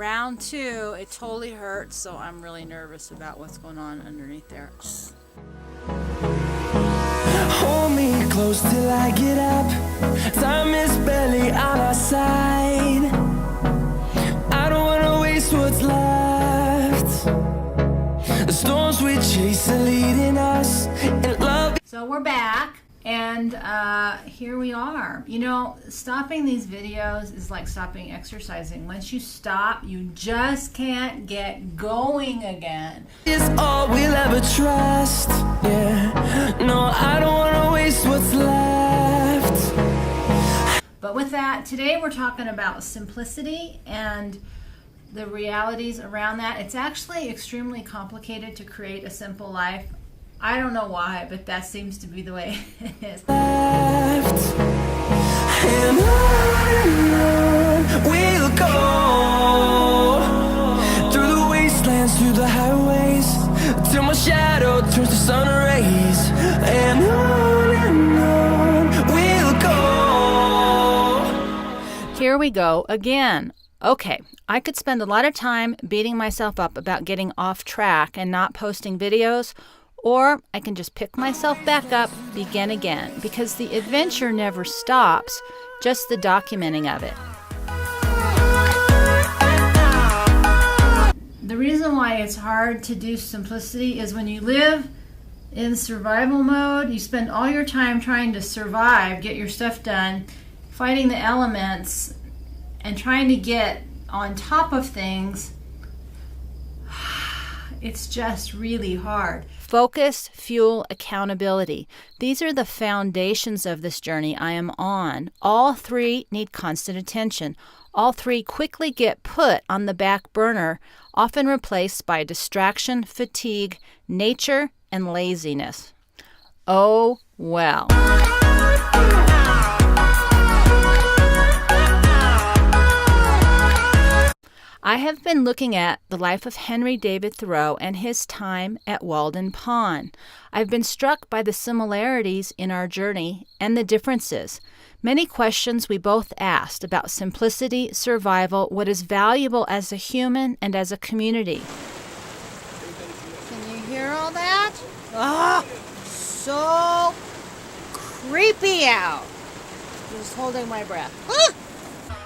round 2, it totally hurts, so I'm really nervous about what's going on underneath there. Hold me close till I get up. Time is barely on our side. I don't wanna waste what's left. The storms we chase are leading us, and love. So we're back, and here we are. You know, stopping these videos is like stopping exercising. Once you stop, you just can't get going again. Is all we'll ever trust. Yeah, no, I don't wanna waste what's left. But with that, today we're talking about simplicity and the realities around that. It's actually extremely complicated to create a simple life. I don't know why, but that seems to be the way it is. Left. And on we'll go, through the wastelands, through the highways, till my shadow turns to sun rays. And on we'll go. Here we go again. Okay, I could spend a lot of time beating myself up about getting off track and not posting videos, or I can just pick myself back up, begin again, because the adventure never stops, just the documenting of it. The reason why it's hard to do simplicity is when you live in survival mode, you spend all your time trying to survive, get your stuff done, fighting the elements, and trying to get on top of things. It's just really hard. Focus, fuel, accountability. These are the foundations of this journey I am on. All 3 need constant attention. All 3 quickly get put on the back burner, often replaced by distraction, fatigue, nature, and laziness. Oh, well. I have been looking at the life of Henry David Thoreau and his time at Walden Pond. I've been struck by the similarities in our journey and the differences. Many questions we both asked about simplicity, survival, what is valuable as a human and as a community. Can you hear all that? Ah, so creepy out. Just holding my breath. Ah!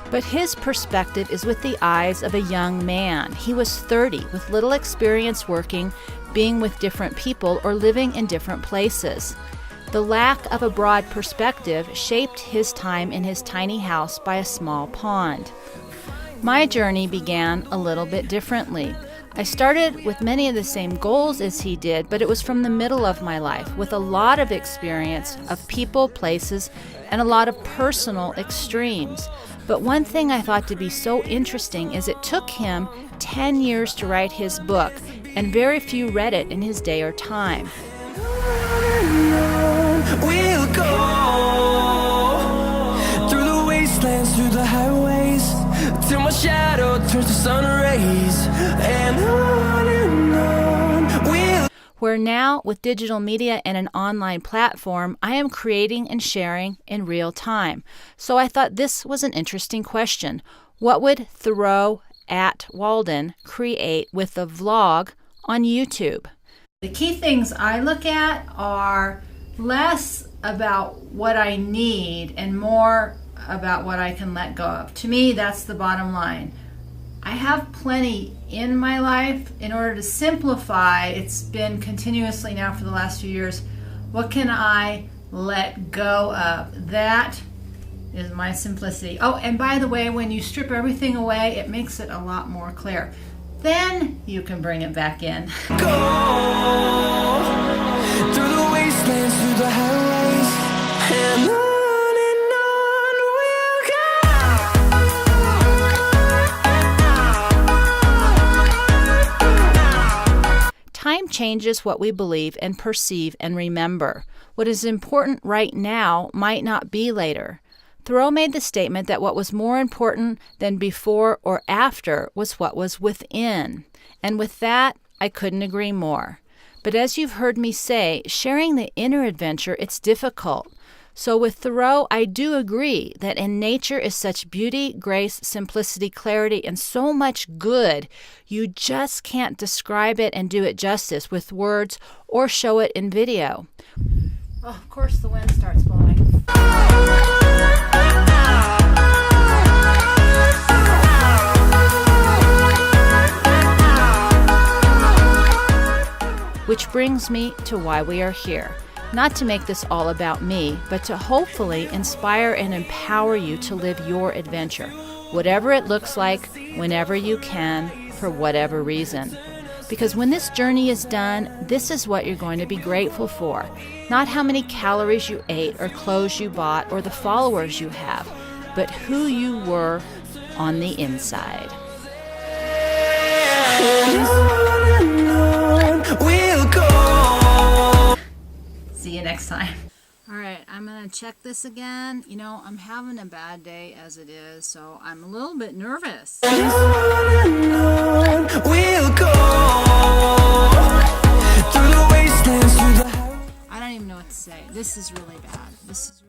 But his perspective is with the eyes of a young man. He was 30, with little experience working, being with different people, or living in different places. The lack of a broad perspective shaped his time in his tiny house by a small pond. My journey began a little bit differently. I started with many of the same goals as he did, but it was from the middle of my life, with a lot of experience of people, places, and a lot of personal extremes. But one thing I thought to be so interesting is it took him 10 years to write his book, and very few read it in his day or time. We'll go through the wastelands, through the highways, till my shadow turns to sun rays. And on we'll. Where now, with digital media and an online platform, I am creating and sharing in real time. So I thought this was an interesting question. What would Thoreau at Walden create with a vlog on YouTube? The key things I look at are less about what I need and more about what I can let go of. To me, that's the bottom line. I have plenty in my life. In order to simplify, it's been continuously now for the last few years, what can I let go of? That is my simplicity. Oh, and by the way, when you strip everything away, it makes it a lot more clear. Then you can bring it back in. Go through the wastelands, through the highways, and on we'll go. Time changes what we believe and perceive and remember. What is important right now might not be later. Thoreau made the statement that what was more important than before or after was what was within. And with that, I couldn't agree more. But as you've heard me say, sharing the inner adventure, it's difficult. So with Thoreau, I do agree that in nature is such beauty, grace, simplicity, clarity, and so much good, you just can't describe it and do it justice with words or show it in video. Oh, of course the wind starts blowing. Which brings me to why we are here. Not to make this all about me, but to hopefully inspire and empower you to live your adventure, whatever it looks like, whenever you can, for whatever reason. Because when this journey is done, this is what you're going to be grateful for. Not how many calories you ate or clothes you bought or the followers you have, but who you were on the inside. We'll go. See you next time. All right, I'm going to check this again. You know, I'm having a bad day as it is, so I'm a little bit nervous. We'll go through the wastelands, through the... I don't even know what to say. This is really bad. This is